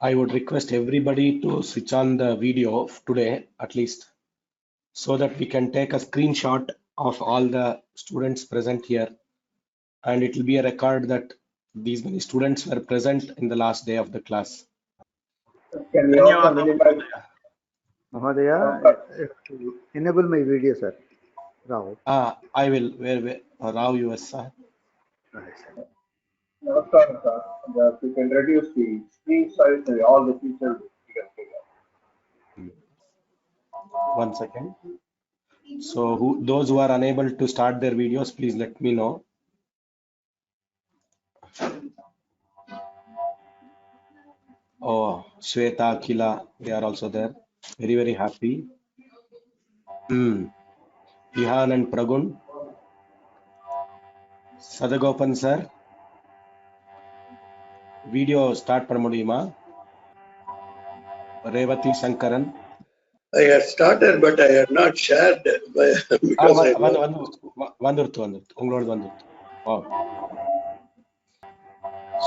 I would request everybody to switch on the video today at least, so that we can take a screenshot of all the students present here, and it will be a record that these many students were present in the last day of the class. Can we also minimize? Mahodaya, enable my video, sir. Rao. I will. Where Rao USA. Namaskaram, sir. We can reduce the screen size and all the features we can figure. 1 second. So those who are unable to start their videos, please let me know. Oh, Shweta, Akila, they are also there. Very, very happy. Ihan and Pragun. Sadagopan sir. Video start பண்ண முடியுமா? Revati Shankaran. I had started, but I had not shared because வந்துருத்து உங்களோட வந்துருத்து.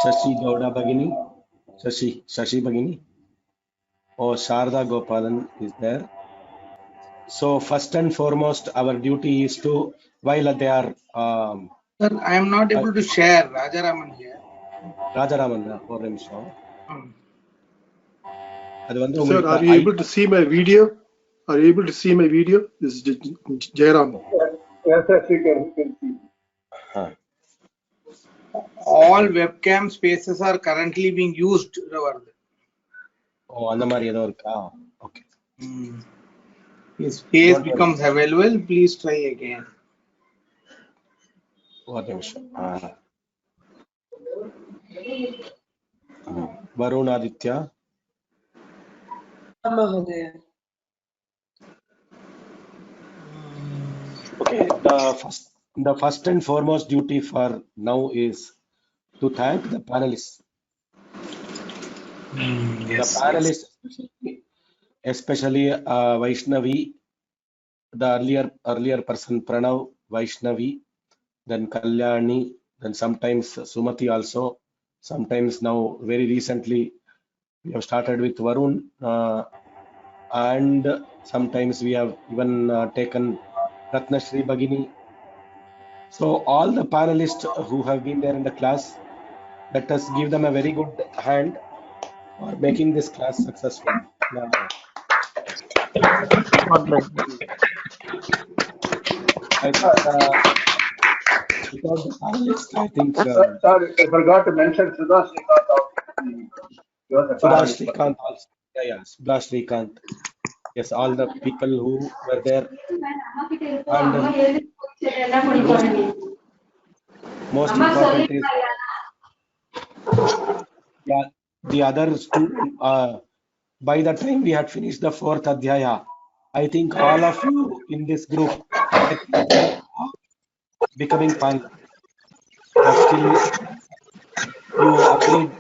Shashi Gowda Bhagini. Shashi Bhagini. Oh, Sharda Gopalan is there. So first and foremost, our duty is to, while they are Sir, I am not able to share. Rajaraman here. Rajaraman, ஒரு நிமிஷம். Sir, are you able to see my video? Are you able to see my video? This is Jairam. Yes, we can see. All webcam spaces are currently being used. Oh, அந்த மாதிரி ஏதோ இருக்கா? Okay. If space becomes available, please try again. ஒரு நிமிஷம். Varun Aditya. Okay, the first and foremost duty for now is to thank the panelists. Yes, the panelists, especially Vaishnavi, the earlier person Pranav, Vaishnavi, then Kalyani, then sometimes Sumati also. Sometimes now, very recently, we have started with Varun, and sometimes we have even taken Ratnashri Bhagini. So all the panelists who have been there in the class, let us give them a very good hand for making this class successful. Because the panelists, I think. Sorry, I forgot to mention Sudha Srikanth. Sudha Srikanth also. Yeah, Sudha Srikanth. Yes, all the people who were there. And most important is the other student. By the time we had finished the 4th Adhyaya, I think all of you in this group becoming panelists. Still, you agreed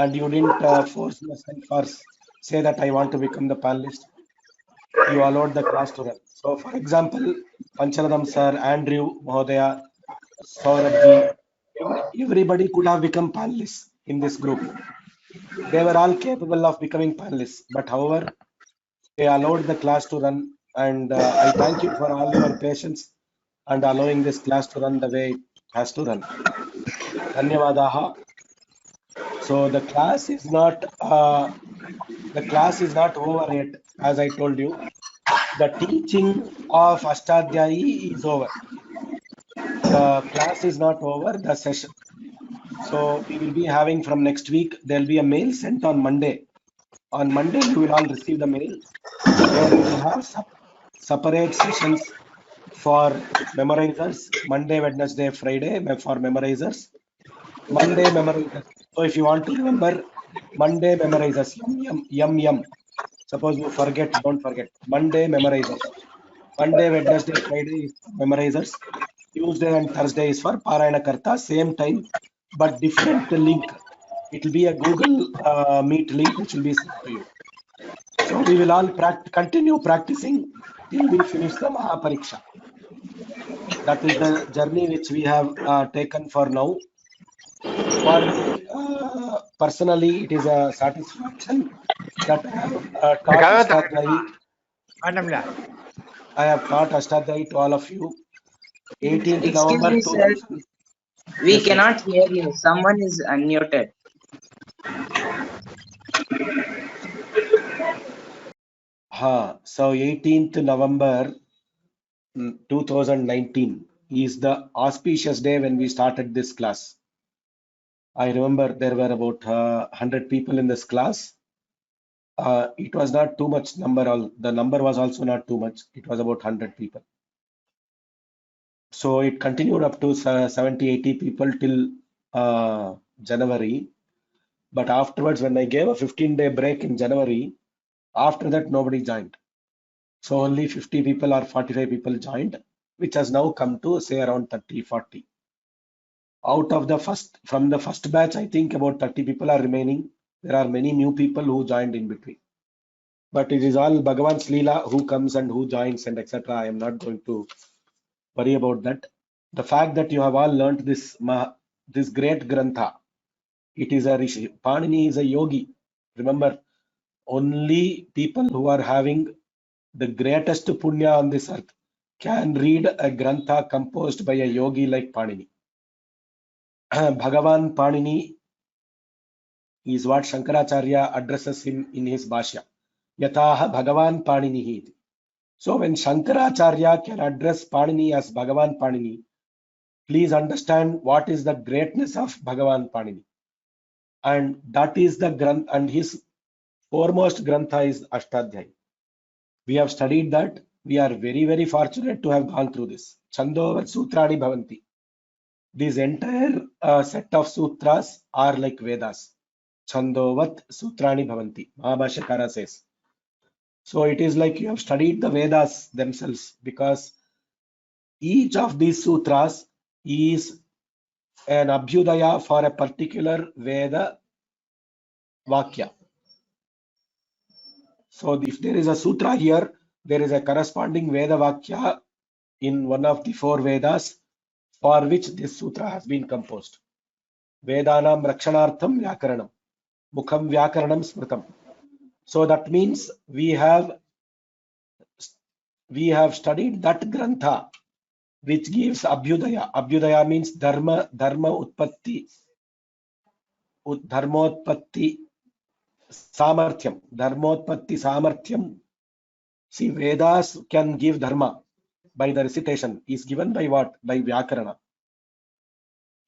and you didn't force yourself or say that I want to become the panelist. You allowed the class to run. So, for example, Pancharadam sir, Andrew, Mahodaya, Saurabji, everybody could have become panelists in this group. They were all capable of becoming panelists, but however, they allowed the class to run, and I thank you for all your patience and allowing this class to run the way it has to run. Dhanyavadaha. So the class is not over yet. As I told you, the teaching of Ashtadhyayi is over. The class is not over, the session. So we will be having from next week, there will be a mail sent on Monday. On Monday, you will all receive the mail where we will have separate sessions for memorizers. Monday, Wednesday, Friday for memorizers. Monday memorizers. So if you want to remember, Monday memorizers, yum. Suppose you forget, don't forget. Monday memorizers. Monday, Wednesday, Friday is memorizers. Tuesday and Thursday is for Parayana Karta, same time, but different link. It will be a Google Meet link which will be sent to you. So we will all continue practicing till we finish the Mahapariksha. That is the journey which we have taken for now. For personally, it is a satisfaction that I have taught Ashtadhyayi. I have taught Ashtadhyayi to all of you. 18th Excuse November me, sir. 2000. We Yes, cannot hear you. Someone is unmuted. So 18th November 2019 is the auspicious day when we started this class. I remember there were about 100 people in this class. It was not too much number. The number was also not too much. It was about 100 people. So it continued up to 70, 80 people till January. But afterwards, when I gave a 15-day break in January, after that, nobody joined. So only 50 people or 45 people joined, which has now come to say around 30, 40. Out of the from the first batch, I think about 30 people are remaining. There are many new people who joined in between. But it is all Bhagavan's Leela who comes and who joins and etc. I am not going to worry about that. The fact that you have all learnt this great Grantha, it is a Rishi. Panini is a yogi. Remember, only people who are having the greatest punya on this earth can read a Grantha composed by a yogi like Panini. Bhagavan Panini is what Shankaracharya addresses him in his Bhashya. Yataha Bhagavan Paninihi. So when Shankaracharya can address Panini as Bhagavan Panini, please understand what is the greatness of Bhagavan Panini. And that is the Granth, and his foremost Grantha is Ashtadhyayi. We have studied that. We are very, very fortunate to have gone through this. Chandovat Sutrani Bhavanti. This entire set of sutras are like Vedas. Chandovat Sutrani Bhavanti. Mahabhashyakara says. So it is like you have studied the Vedas themselves, because each of these sutras is an abhyudaya for a particular Veda Vakya. So if there is a sutra here, there is a corresponding Veda Vakya in one of the 4 Vedas for which this sutra has been composed. Vedanam Rakshanartham Vyakaranam. Mukham Vyakaranam Smritam. So that means we have studied that Grantha which gives Abhyudaya. Abhyudaya means Dharma Utpatti. Dharmotpatti Samarthyam. Dharmotpatti Samarthyam. See, Vedas can give Dharma by the recitation. Is given by what? By Vyakarana.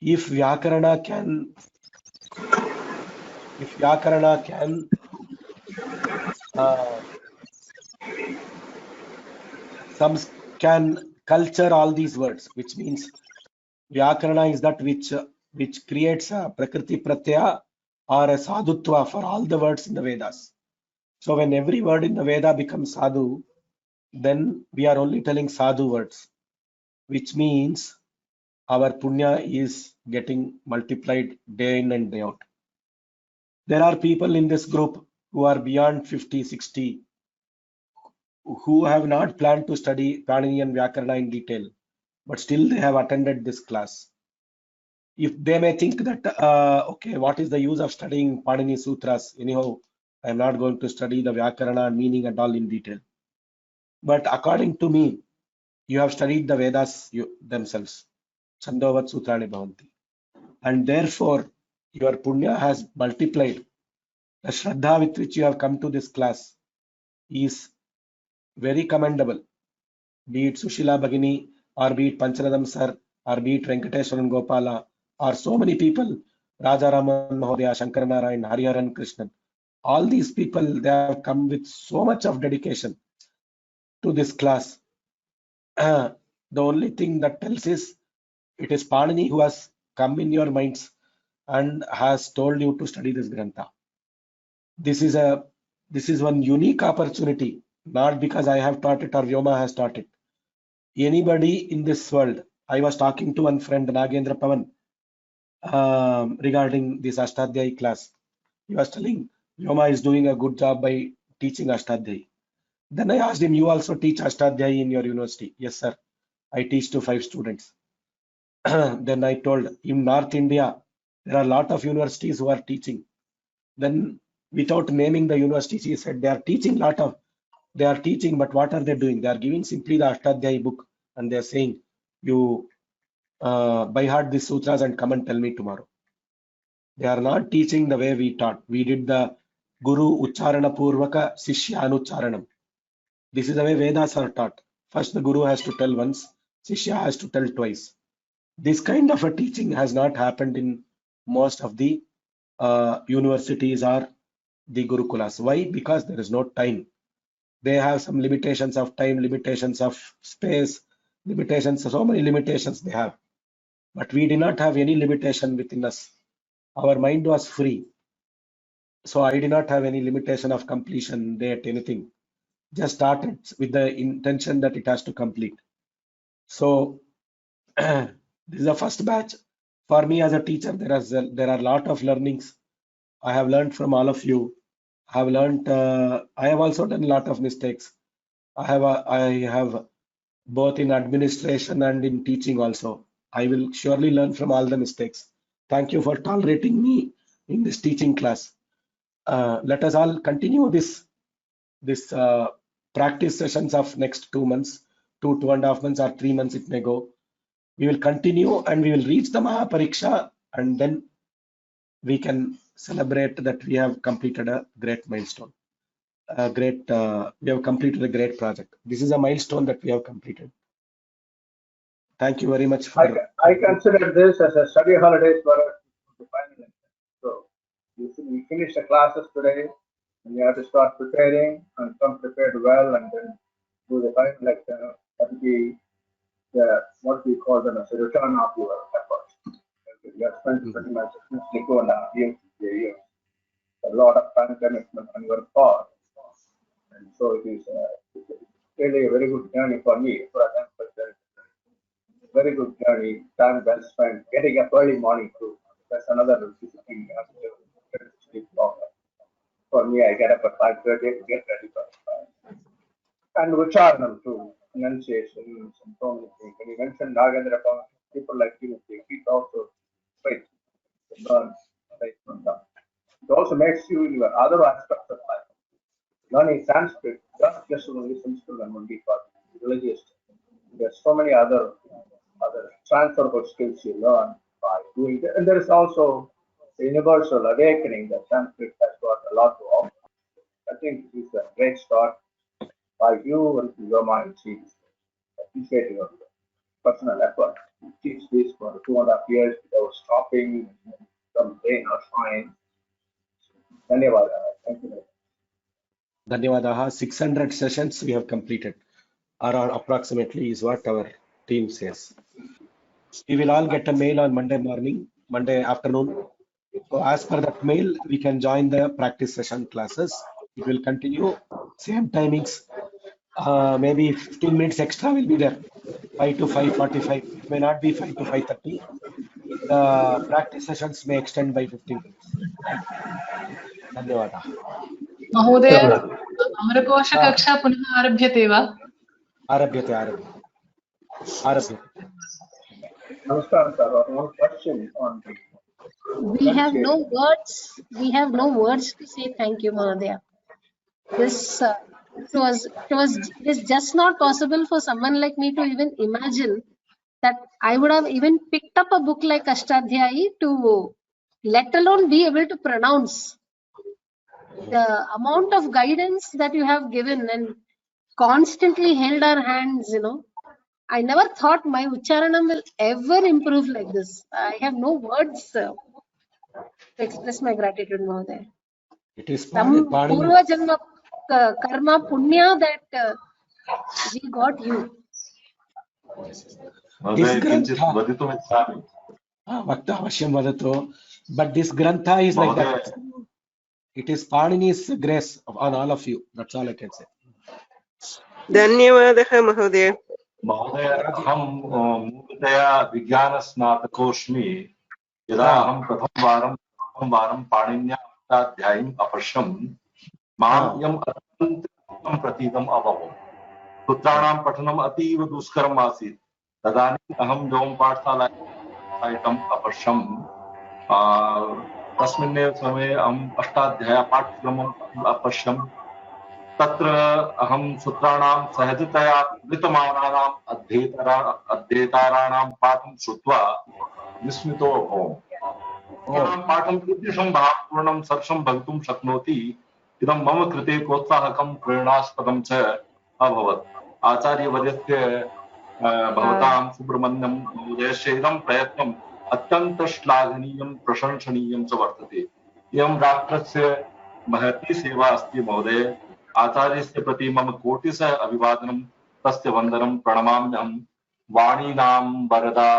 If Vyakarana can culture all these words, which means Vyakarana is that which creates a Prakriti Pratyaya or a Sadhutva for all the words in the Vedas. So when every word in the Veda becomes Sadhu, then we are only telling Sadhu words, which means our punya is getting multiplied day in and day out. There are people in this group who are beyond 50, 60, who have not planned to study Panini and Vyakarana in detail, but still they have attended this class. If they may think that, okay, what is the use of studying Panini Sutras? Anyhow, I am not going to study the Vyakarana meaning and all in detail. But according to me, you have studied the Vedas themselves. Chandovat Sutrani Bhavanti. And therefore, your punya has multiplied. The Shraddha with which you have come to this class is very commendable. Be it Sushila Bhagini, or be it Pancharadam Sir, or be it Venkateswaran Gopala, or so many people, Raja Raman Mahodaya, Shankar Narayan, Hariharan Krishnan. All these people, they have come with so much of dedication to this class. The only thing that tells is, it is Panini who has come in your minds and has told you to study this Grantha. This is one unique opportunity, not because I have taught it or Vyoma has taught it. Anybody in this world, I was talking to one friend, Nagendra Pavan, regarding this Ashtadhyayi class. He was telling Vyoma is doing a good job by teaching Ashtadhyayi. Then I asked him, you also teach Ashtadhyayi in your university? Yes, sir. I teach to 5 students. Then I told, in North India, there are a lot of universities who are teaching. Then without naming the universities, he said they are teaching but what are they doing? They are giving simply the Ashtadhyayi book and they are saying, you by heart these sutras and come and tell me tomorrow. They are not teaching the way we taught. We did the Guru Ucharana Purvaka Sishya Anucharanam. This is the way Vedas are taught. First the Guru has to tell once, Sishya has to tell twice. This kind of a teaching has not happened in most of the universities or the Gurukulas. Why? Because there is no time. They have some limitations of time, limitations of space, limitations, so many limitations they have. But we did not have any limitation within us. Our mind was free. So I did not have any limitation of completion, date, anything. Just started with the intention that it has to complete. So this is the first batch. For me as a teacher, there are a lot of learnings. I have learned from all of you. I have also done a lot of mistakes. I have both in administration and in teaching also. I will surely learn from all the mistakes. Thank you for tolerating me in this teaching class. Let us all continue this practice sessions of next 2 months, 2.5 months or 3 months it may go. We will continue and we will reach the Mahapariksha and then we can celebrate that we have completed a great milestone. We have completed a great project. This is a milestone that we have completed. Thank you very much for. I consider this as a study holidays for us to final exam. So we finish the classes today, and we have to start preparing and come prepared well, and then do the final exam. That will be what we call them as a return of your efforts. You have spent pretty much 2.5 years, a lot of time commitment on your part, and so it is really a very good journey for me. For example, very good journey, time well spent, getting up early morning too. That's another discipline. Sleep longer. For me, I get up at 5:30 to get ready for it. And Vicharanam too, enunciations and so many things. When you mentioned Nagendra, people like you, it also straight to learn right from them. It also makes you in your other aspects of life. Learning Sanskrit, just only Sanskrit and only for religious. There's so many other transferable skills you learn by doing that. And there is also the universal awakening that Sanskrit has got a lot to offer. I think this is a great start by you and Vyoma and Chief. Appreciate your personal effort to teach this for 2.5 years without stopping, some rain or shine. Dhanyawad. Thank you. Dhanyawadaha. 600 sessions we have completed, or approximately is what our team says. We will all get a mail on Monday afternoon. So as per that mail, we can join the practice session classes. It will continue, same timings. Maybe 15 minutes extra will be there, 5 to 5:45. It may not be 5 to 5:30. The practice sessions may extend by 15 minutes. Dhanyawadaha. महोदय अमरकोशकक्षा पुनः आरभ्यते वा? आरभ्यते. Namaskar, sir. One question on the. We have no words. We have no words to say thank you, Mahodaya. This it is just not possible for someone like me to even imagine that I would have even picked up a book like Ashtadhyayi to, let alone be able to pronounce. The amount of guidance that you have given and constantly held our hands, I never thought my Ucharanam will ever improve like this. I have no words to express my gratitude, Mahodaya. It is Some Purva Janma karma punya that we got you. This grantha, but this grantha is like that. It is Panini's grace on all of you. That's all I can say. धन्यवादः महोदय. महोदय अहं मूलतया विज्ञानस्नातकोऽस्मि. यदा अहं प्रथमवारं पाणिन्या अष्टाध्यायीम् अपश्यम्, माम् इयम् अत्यन्तं प्रतीतम् अभवत्. सूत्राणां पठनम् अतीव दुष्करम् आसीत्. तदानीम् अहं व्योमपाठशालायाम् अपश्यम्. तस्मिन्नेव समये अहम् अष्टाध्यायी पाठ्यक्रमम् अपश्यम्। तत्र अहं सूत्राणां सहजतया विद्यमानानाम् अध्येताराणां पाठं श्रुत्वा विस्मितो अभवम्। पाठं कीदृशं भावपूर्णं सरसं भवितुं शक्नोति इदं मम कृते प्रोत्साहकं प्रेरणास्पदं च अभवत्। आचार्यवर्यस्य भवतां सुब्रह्मण्यं महोदयस्य इदं प्रयत्नम् अत्यन्तं श्लाघनीयं प्रशंसनीयं च वर्तते। इयं राष्ट्रस्य महती सेवा अस्ति महोदय। आचार्यस्य प्रति मम कोटिशः अभिवादनं, तस्य वन्दनं प्रणमाम्यहम्। वाणीनां वरदा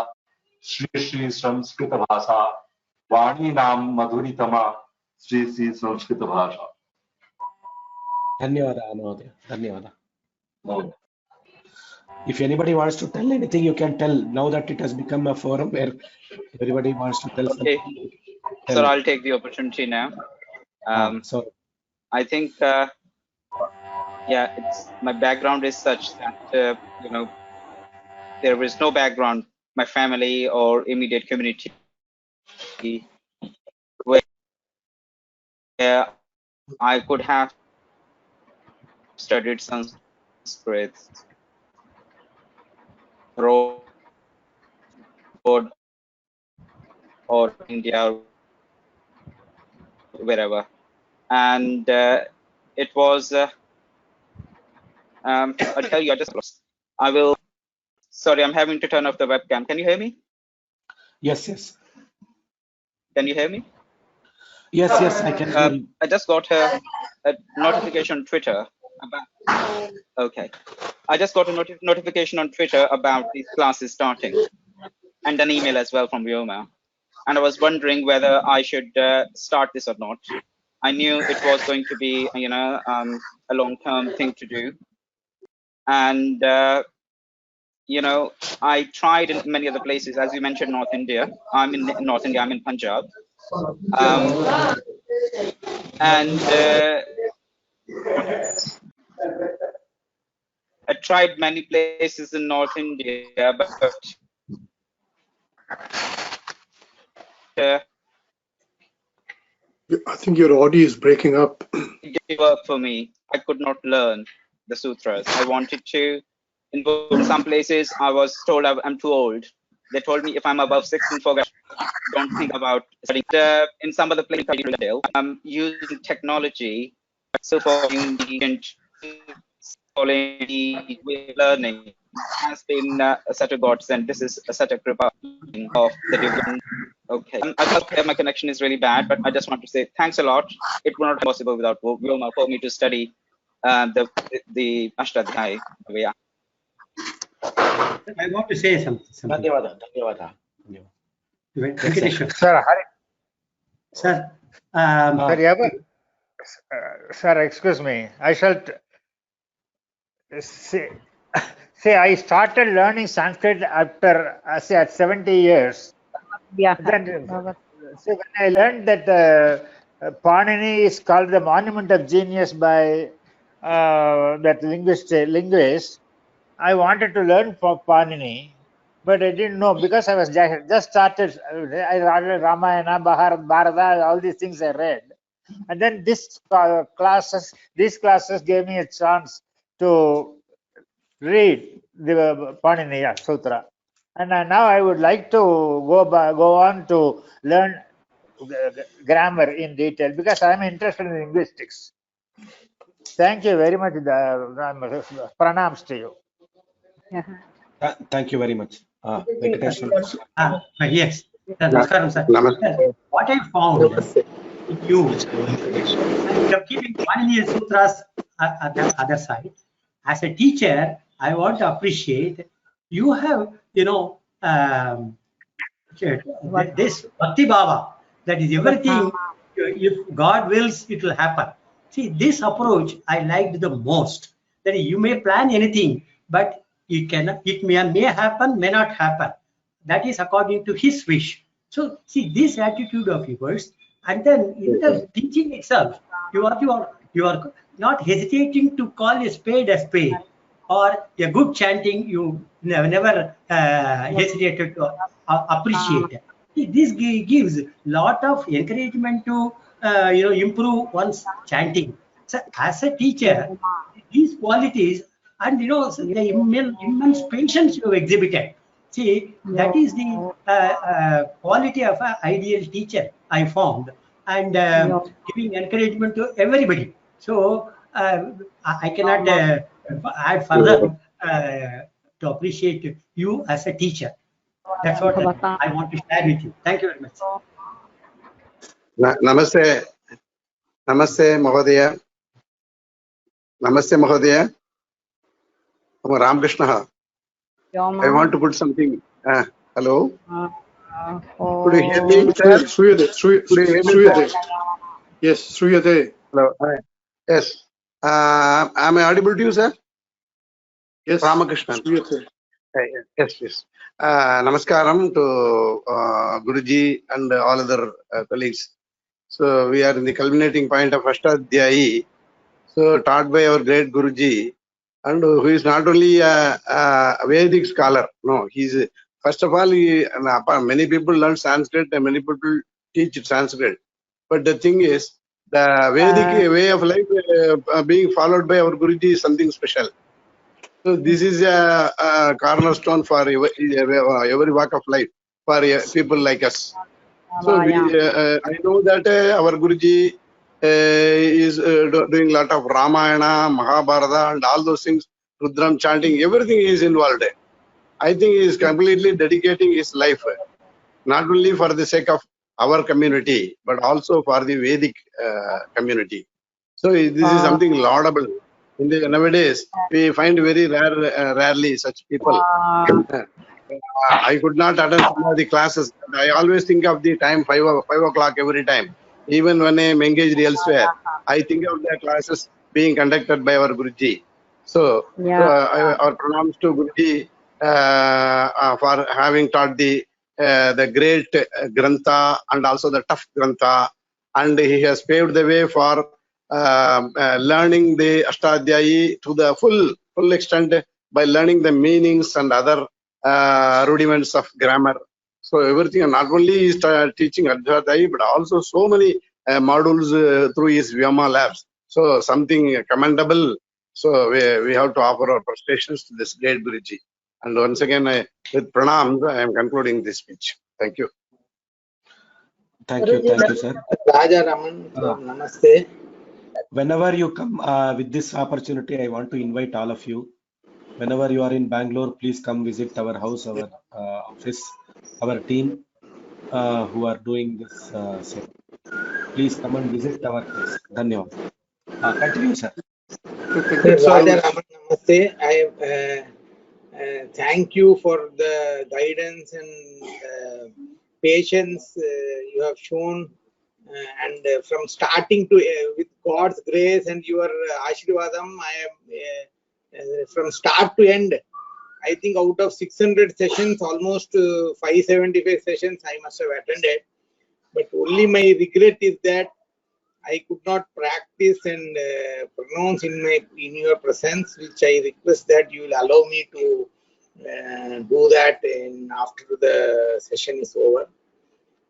श्री श्री संस्कृत भाषा, वाणीनां मधुरितमा श्री श्री संस्कृत भाषा। धन्यवाद महोदय, धन्यवाद. If anybody wants to tell anything, you can tell. Now that it has become a forum where everybody wants to tell something. Sir, I'll take the opportunity now. So I think, yeah, my background is such that, you know, there is no background, my family or immediate community, where I could have studied Sanskrit, road, or India, wherever. And it was, I'll tell you, I will, sorry, I'm having to turn off the webcam. Can you hear me? Yes, yes. Can you hear me? Yes, yes, I can hear you. I just got a notification on Twitter about, okay. I just got a notification on Twitter about these classes starting, and an email as well from Vyoma. And I was wondering whether I should start this or not. I knew it was going to be, you know, a long-term thing to do. And, you know, I tried in many other places, as you mentioned, North India. I'm in North India, I'm in Punjab. And I tried many places in North India, but I think your audio is breaking up. it didn't work for me. I could not learn the sutras. I wanted to. In some places, I was told I'm too old. They told me if I'm above 16, forget. Don't think about studying. In some other places, I'm using technology, so for learning has been such a godsend. This is such a kripa of the divine. Okay, I thought my connection is really bad, but I just want to say thanks a lot. It would not be possible without Vyoma for me to study the Ashtadhyayi. Yeah. I want to say something. Dhanyawada. Sir, Sir, sir, excuse me. I shall say I started learning Sanskrit after at 70 years. Yeah. Then, see, when I learned that Panini is called the monument of genius by that linguist, I wanted to learn for Panini, but I didn't know because I was just started. I read Ramayana, Bharata, all these things I read, and then these classes gave me a chance to read the Panini Sutra, and now I would like to go on to learn grammar in detail because I am interested in linguistics. Thank you very much. Pranams to you. Thank you very much. Yes. Namaskaram, sir. What I found in you, you're keeping Panini Sutras at the other side. As a teacher, I want to appreciate you have, you know, this Bhakti Bhava, that is everything, if God wills, it will happen. See, this approach I liked the most. That you may plan anything, but you cannot, it may happen, may not happen. That is according to his wish. So see this attitude of yours, and then in the teaching itself, you are not hesitating to call a spade, or a good chanting. You never hesitated to appreciate. This gives lot of encouragement to improve one's chanting. So as a teacher, these qualities and the immense patience you exhibited. See, that is the quality of an ideal teacher I found, and giving encouragement to everybody. So I cannot add further to appreciate you as a teacher. That's what I want to share with you. Thank you very much. Namaste. Namaste, Mahodaya. Namaste, Mahodaya. I'm Ramakrishna. I want to put something. Hello? Could you hear me? Sriyade. Yes, Sriyade. Hello. Hi. Yes. Am I audible to you, sir? Yes. Ramakrishna. Yes, yes. Namaskaram to Guruji and all other colleagues. So we are in the culminating point of Ashtadhyayi. So taught by our great Guruji, and who is not only a Vedic scholar. No, he's first of all, many people learn Sanskrit and many people teach Sanskrit. But the thing is, the Vedic way of life being followed by our Guruji is something special. So this is a cornerstone for every walk of life for people like us. So I know that our Guruji is doing a lot of Ramayana, Mahabharata and all those things, Rudram chanting, everything is involved. I think he is completely dedicating his life, not only for the sake of our community, but also for the Vedic community. So this is something laudable. Nowadays, we find very rarely such people. I could not attend some of the classes. I always think of the time 5 o'clock every time. Even when I am engaged elsewhere, I think of the classes being conducted by our Guruji. So, our pranams to Guruji for having taught the great Grantha and also the tough Grantha. And he has paved the way for learning the Ashtadhyayi to the full extent by learning the meanings and other rudiments of grammar. So everything, not only is teaching Ashtadhyayi, but also so many modules through his Vyoma labs. So something commendable. So we have to offer our prestations to this great Guruji. And once again, with pranams, I am concluding this speech. Thank you. Thank you, sir. Raja Raman from Namaste. Whenever you come with this opportunity, I want to invite all of you. Whenever you are in Bangalore, please come visit our house, our office, our team who are doing this set. Please come and visit our place. Dhanyavad. Continue, sir. Raja Raman, Namaste. I thank you for the guidance and patience you have shown, and from starting to with God's grace and your Ashirvadam, I am from start to end. I think out of 600 sessions, almost 575 sessions I must have attended. But only my regret is that I could not practice and pronounce in your presence, which I request that you will allow me to do that after the session is over.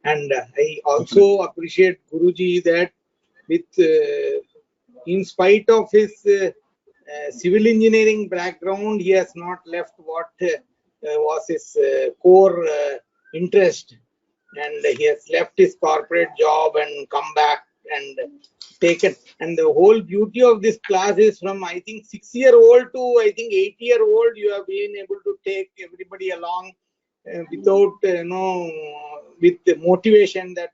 And I also appreciate Guruji that with in spite of his civil engineering background, he has not left what was his core interest, and he has left his corporate job and come back and taken. And the whole beauty of this class is from I think 6-year-old to I think 8-year-old, you have been able to take everybody along without with the motivation that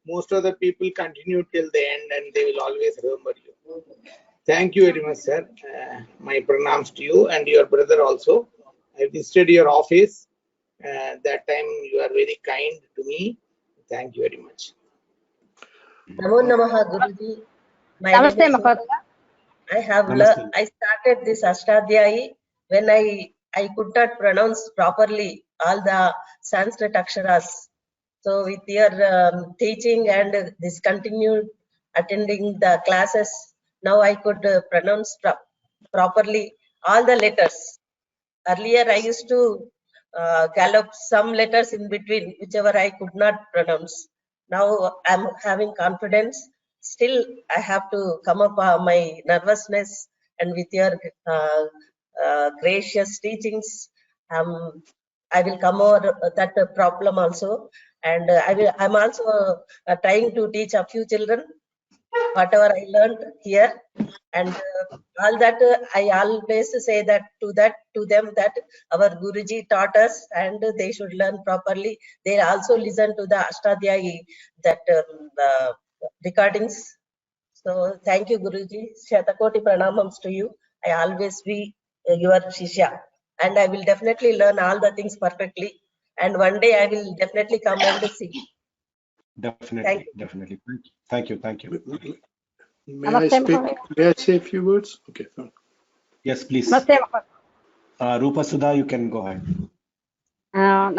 most of the people continue till the end and they will always remember you. Thank you very much, sir. My pranams to you and your brother also. I visited your office. That time you are very kind to me. Thank you very much. Namo Namaha Guruji. Namaste, I started this Ashtadhyayi when I could not pronounce properly all the Sanskrit aksharas. So with your teaching and this continued attending the classes, now I could pronounce properly all the letters. Earlier I used to galloped some letters in between, whichever I could not pronounce. Now I'm having confidence. Still, I have to come up my nervousness, and with your gracious teachings, I will come over that problem also. And I'm also trying to teach a few children whatever I learned here. And all that I always say that to them that our Guruji taught us, and they should learn properly. They also listen to the Ashtadhyayi, that recordings. So thank you, Guruji. Shatakoti pranamams to you. I always be your Shishya, and I will definitely learn all the things perfectly. And one day I will definitely come and see. Definitely. Thank you. May I speak? May I say a few words? Okay, fine. Yes, please. Rupa Sudha, you can go ahead.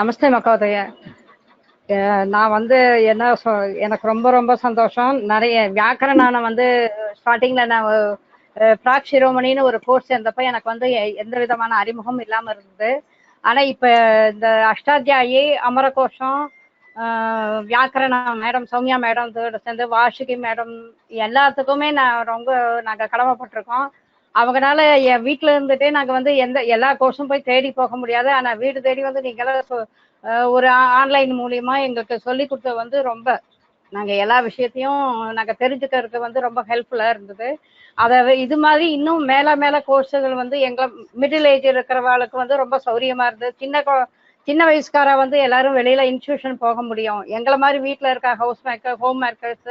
Namaste Makodaya. நான் வந்து எனக்கு ரொம்ப ரொம்ப சந்தோஷம். நிறைய வியாக்கரணான வந்து ஸ்டார்டிங்ல நான் பிராக் சிரோமணின்னு ஒரு கோர்ஸ் சேர்ந்தப்ப எனக்கு வந்து எந்த விதமான அறிமுகம் இல்லாம இருந்தது. ஆனா இப்ப இந்த அஷ்டாத்தியாயி, அமரகோஷம், வியாக்கரணம் மேடம் சௌமியா மேடம் சேர்ந்து வாசுகி மேடம் எல்லாத்துக்குமே நாங்க கடமைப்பட்டிருக்கோம். அவங்கனால என் வீட்டுல இருந்துட்டே நாங்க வந்து எல்லா கோர்ஸும் போய் தேடி போக முடியாது. ஆனா வீடு தேடி வந்து நீங்களாம் ஒரு ஆன்லைன் மூலியமா எங்களுக்கு சொல்லி கொடுத்த வந்து ரொம்ப நாங்க எல்லா விஷயத்தையும் நாங்க தெரிஞ்சுக்கிறதுக்கு வந்து ரொம்ப ஹெல்ப்ஃபுல்லா இருந்தது. இது மாதிரி இன்னும் மேல கோர்ஸுகள் வந்து எங்களை மிடில் ஏஜ் இருக்கிறவங்களுக்கு வந்து ரொம்ப சௌரியமா இருந்தது. சின்ன வயசுக்கார வந்து எல்லாரும் வெளியில இன்ஸ்டியூஷன் போக முடியும். எங்களை மாதிரி வீட்டுல இருக்க ஹோம் மேக்கர்ஸ்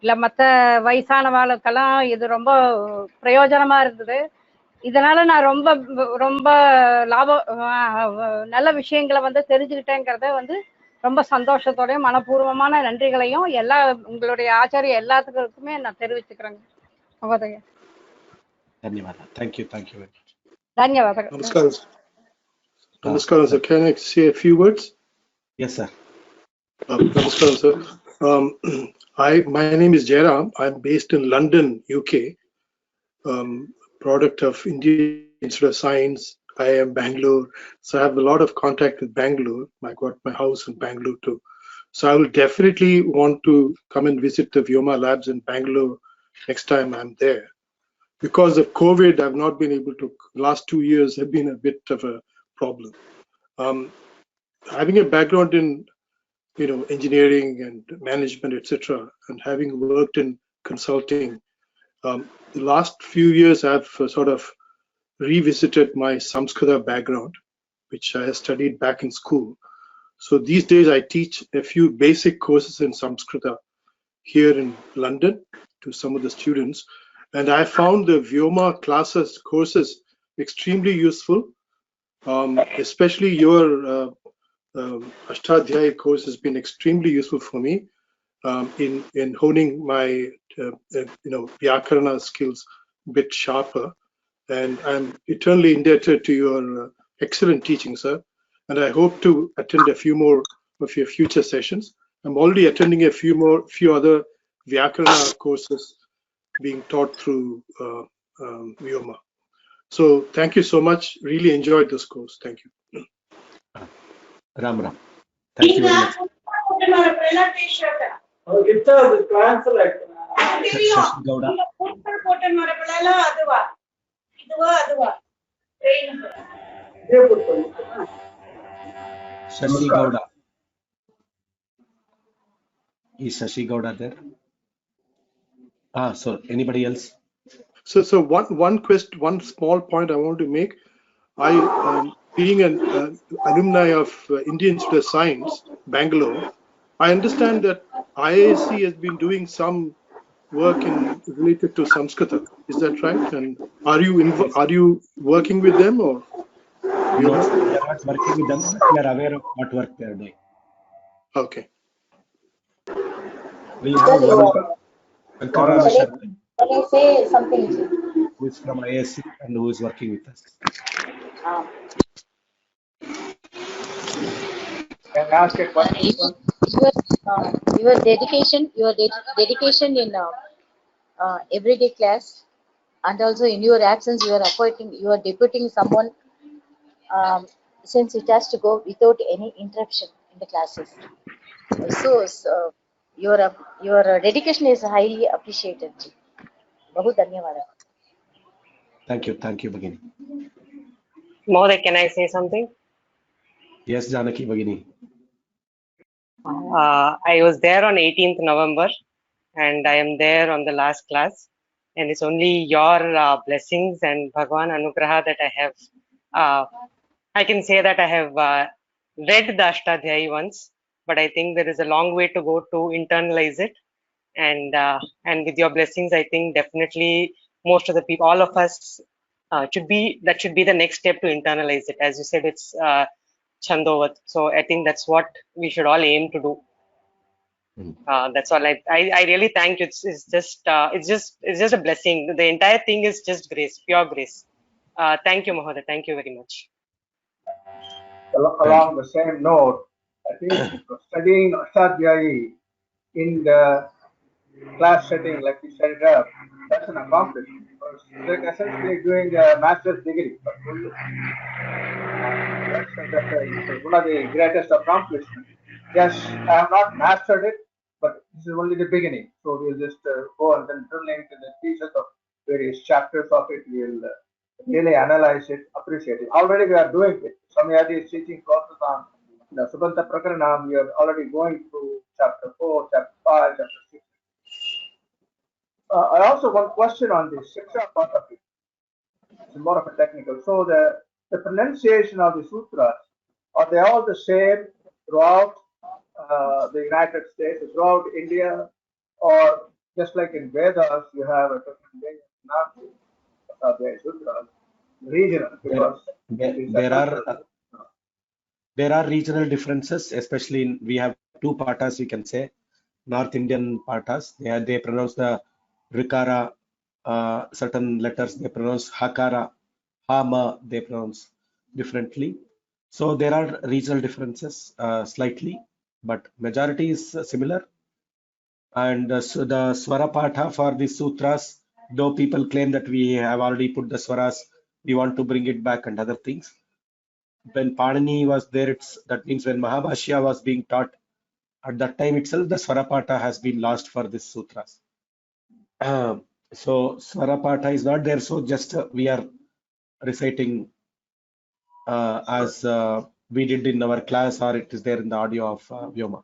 இல்ல மற்ற வயசானவாளுக்கெல்லாம் இது ரொம்ப பிரயோஜனமா இருந்தது. இதனால நான் ரொம்ப ரொம்ப நல்ல விஷயங்களை வந்து தெரிஞ்சுக்கிட்டேங்கிறத வந்து ரொம்ப சந்தோஷத்தோடையும் மனப்பூர்வமான நன்றிகளையும் உங்களுடைய ஆச்சாரிய எல்லாத்துக்குமே நான் தெரிவிச்சுக்கிறேங்க. Mahodaya. Dhanyawad. Thank you very much. Dhanyawad. Namaskaram, sir. Can I say a few words? Yes, sir. Namaskaram, sir. My name is Jairam. I'm based in London, UK. Product of Indian Institute of Science. I am Bangalore, so I have a lot of contact with Bangalore. I got my house in Bangalore too. So I will definitely want to come and visit the Vyoma labs in Bangalore next time I'm there. Because of COVID, I've not been able to. Last 2 years have been a bit of a problem. Having a background in engineering and management, etc., and having worked in consulting, the last few years I've sort of revisited my Samskrita background, which I studied back in school. So these days I teach a few basic courses in Samskrita here in London to some of the students, and I found the Vyoma courses extremely useful. Especially your Ashtadhyayi course has been extremely useful for me in honing my Vyakarana skills a bit sharper. And I'm eternally indebted to your excellent teaching, sir. And I hope to attend a few more of your future sessions. I'm already attending a few other Vyakarana courses being taught through Vyoma. So thank you so much. Really enjoyed this course. Thank you. Ram. Thank you very much. Shashi Gowda. Is Shashi Gowda there? So anybody else? So one small point I want to make. Being an alumni of Indian Institute of Science, Bangalore, I understand that IISc has been doing some work related to Sanskrita. Is that right? And are you working with them or? No, we are not working with them, but we are aware of what work they are doing. Okay. We have one. Can I say something? Who is from IISc and who is working with us. Can I ask a question? Your dedication in everyday class, and also in your absence, you are deputing someone since it has to go without any interruption in the classes. So your dedication is highly appreciated. Bahut dhanyawad. Thank you, Bhagini. Mahoday, can I say something? Yes, Janaki Bhagini. I was there on 18th November and I am there on the last class, and it's only your blessings and Bhagwan Anugraha that I have. I can say that I have read the Ashtadhyayi once, but I think there is a long way to go to internalize it. And with your blessings, I think definitely most of the people, all of us, should be the next step to internalize it. As you said, it's Chandovat. So I think that's what we should all aim to do. That's all. I really thank you. It's just a blessing. The entire thing is just grace, pure grace. Thank you, Mahoday. Thank you very much. Along the same note, I think studying Ashtadhyayi in the class setting, like you set it up, that's an accomplishment. It's like essentially doing a master's degree. That's one of the greatest accomplishments. Yes, I have not mastered it, but this is only the beginning. So we'll just go and then drill into the pieces of various chapters of it. We'll really analyze it, appreciate it. Already we are doing it. Samyadi is teaching courses on the Subanta Prakaranam. We are already going through chapter 4, chapter 5, chapter 6. I also one question on the Shiksha part of it. It's more of a technical. So the pronunciation of the sutras, are they all the same throughout the United States, throughout India, or just like in Vedas, you have a different way of the sutras, regional, because there are regional differences, especially in, we have two pathas, we can say, North Indian pathas. They pronounce the Rikara, certain letters they pronounce Hakara, Hama they pronounce differently. So there are regional differences slightly, but majority is similar. And so the Swara Patha for the sutras, though people claim that we have already put the Swaras, we want to bring it back and other things. When Panini was there, that means when Mahabhashya was being taught, at that time itself, the Swara Patha has been lost for this sutras. So Swara Patha is not there, so just we are reciting as we did in our class, or it is there in the audio of Vyoma.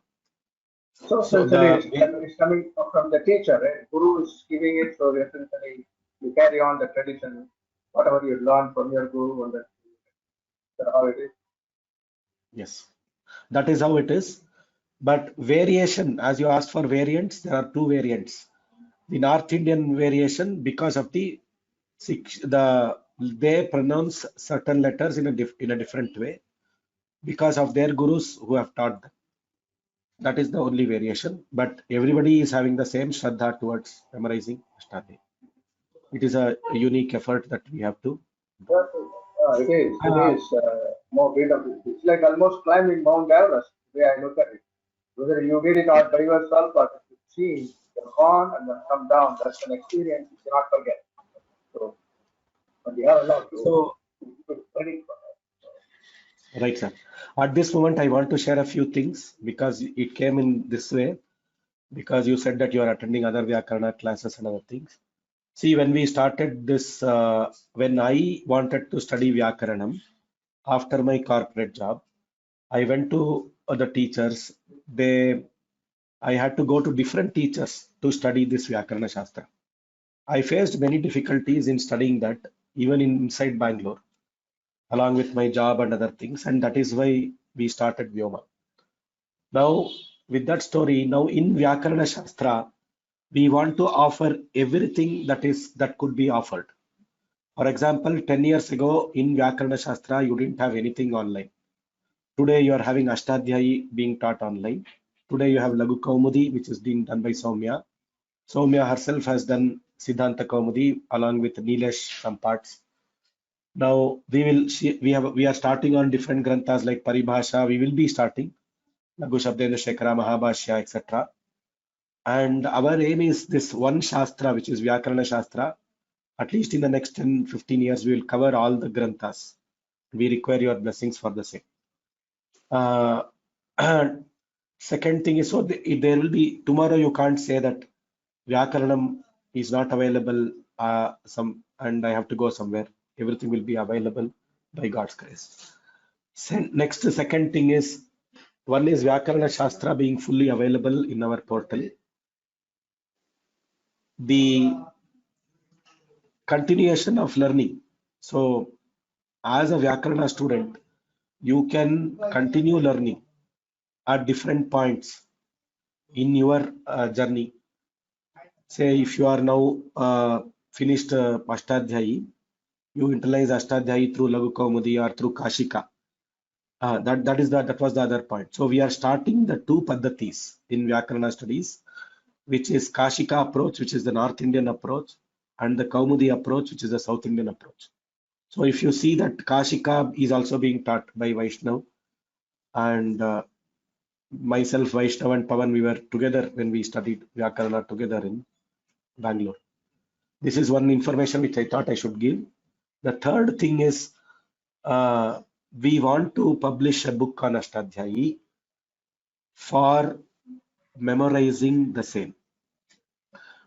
So essentially, it's coming from the teacher, right? Guru is giving it, so essentially you carry on the tradition, whatever you learn from your guru, and that's how it is. Yes, that is how it is. But variation, as you asked for variants, there are two variants. The North Indian variation, because of they pronounce certain letters in a different way because of their gurus who have taught them. That is the only variation, but everybody is having the same Shraddha towards memorizing Ashtadhyayi. It is a unique effort that we have to. It is more beautiful. It's like almost climbing Mount Everest, the way I look at it. Whether you did it out by yourself or you see, you're on and then come down, that's an experience you cannot forget. So, but you have a lot to study for that. Right, sir. At this moment, I want to share a few things because it came in this way. Because you said that you are attending other Vyakarana classes and other things. See, when we started this, when I wanted to study Vyakaranam after my corporate job, I went to other teachers. I had to go to different teachers to study this Vyakarana Shastra. I faced many difficulties in studying that, even inside Bangalore, along with my job and other things, and that is why we started Vyoma. Now, with that story, now in Vyakarana Shastra, we want to offer everything that could be offered. For example, 10 years ago in Vyakarana Shastra, you didn't have anything online. Today you are having Ashtadhyayi being taught online. Today you have Lagu Kaumudi, which is being done by Soumya. Soumya herself has done Siddhanta Kaumudi along with Nilesh some parts. Now we are starting on different granthas like Paribhasha. We will be starting Lagu Shabdendra Shekhara, Mahabhashya, etc. And our aim is this one Shastra, which is Vyakarana Shastra. At least in the next 10-15 years, we will cover all the granthas. We require your blessings for the same. Second thing is, so there will be, tomorrow you can't say that Vyakaranam is not available and I have to go somewhere. Everything will be available by God's grace. Next, second thing is, one is Vyakarana Shastra being fully available in our portal. The continuation of learning. So as a Vyakarana student, you can continue learning at different points in your journey. Say if you are now finished Ashtadhyayi, you internalize Ashtadhyayi through Laghu Kaumudi or through Kashika. That was the other point. So we are starting the two Paddhatis in Vyakarana studies, which is Kashika approach, which is the North Indian approach, and the Kaumudi approach, which is the South Indian approach. So if you see that Kashika is also being taught by Vaishnav, and myself, Vaishnav and Pavan, we were together when we studied Vyakarana together in Bangalore. This is one information which I thought I should give. The third thing is, we want to publish a book on Ashtadhyayi for memorizing the same.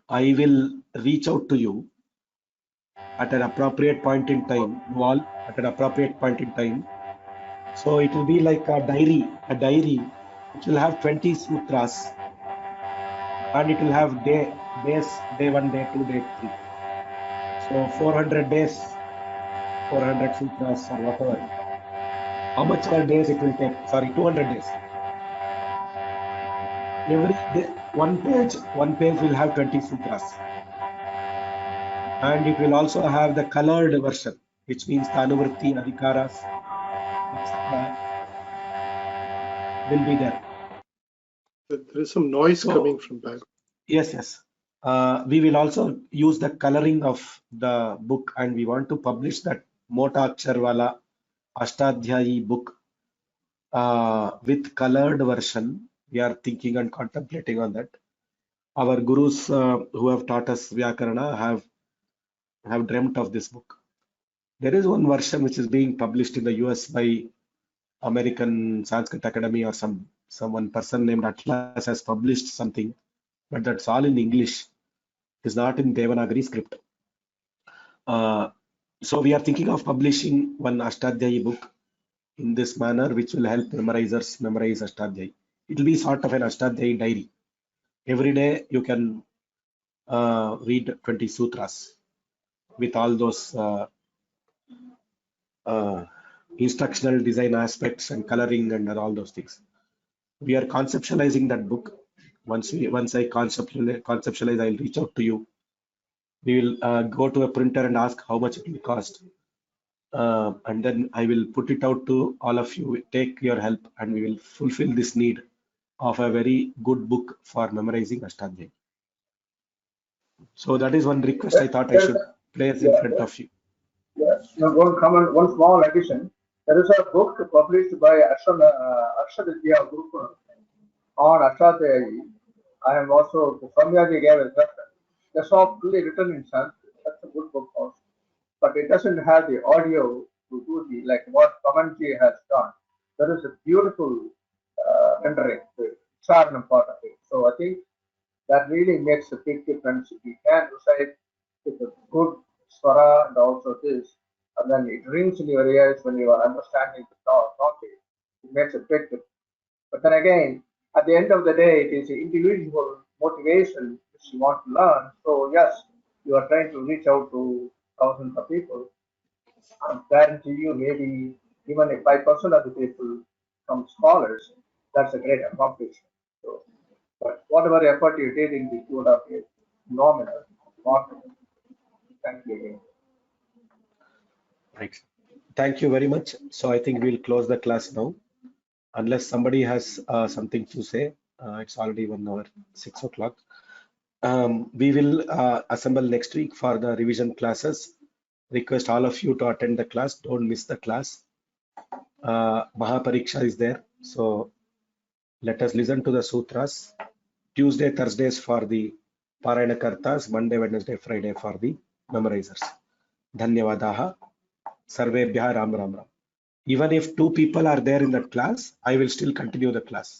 I will reach out to you at an appropriate point in time, you all at an appropriate point in time. So it will be like a diary which will have 20 sutras, and it will have day 1, day 2, day 3. So 400 days, 400 sutras or whatever. How much days it will take? Sorry, 200 days. Every day, one page will have 20 sutras. And it will also have the colored version, which means the Anuvritti, Adhikaras, etc. will be there. There is some noise coming from back. Yes. We will also use the coloring of the book, and we want to publish that Mota Akshar Ashtadhyayi book with colored version. We are thinking and contemplating on that. Our gurus who have taught us Vyakarana have dreamt of this book. There is one version which is being published in the US by American Sanskrit Academy, or one person named Atlas has published something, but that's all in English. It's not in Devanagari script. So we are thinking of publishing one Ashtadhyayi book in this manner, which will help memorizers memorize Ashtadhyayi. It will be sort of an Ashtadhyayi diary. Every day you can read 20 sutras with all those instructional design aspects and coloring and all those things. We are conceptualizing that book. Once I conceptualize, I'll reach out to you. We will go to a printer and ask how much it will cost. And then I will put it out to all of you. Take your help, and we will fulfill this need of a very good book for memorizing Ashtadhyayi. So that is one request I thought I should place in front of you. Yes, one comment, one small addition. There is a book published by Ashtadhyayi group on Ashtadhyayi. I am also, Swamyaji gave a reference. That's all fully written in Sanskrit. That's a good book also. But it doesn't have the audio to do the, like what Pavanji has done. There is a beautiful rendering, the Charnam part of it. So I think that really makes a big difference. If you can recite with a good swara and also this, and then it rings in your ears when you are understanding the topic. It makes a big difference. But then again, at the end of the day, it is individual motivation which you want to learn. So yes, you are trying to reach out to thousands of people. I guarantee you, maybe even if 5% of the people become scholars, that's a great accomplishment. So, but whatever effort you did in the field of it, phenomenal, remarkable. Thank you again. Right. Thank you very much. So I think we'll close the class now, unless somebody has something to say. It's already 1 hour, 6 o'clock. We will assemble next week for the revision classes. Request all of you to attend the class. Don't miss the class. Mahapariksha is there. So let us listen to the sutras. Tuesday, Thursdays for the Parayana Kartas. Monday, Wednesday, Friday for the memorizers. Dhanyavadaha. Sarvebhya Ram Ram Ram. Even if 2 people are there in that class, I will still continue the class.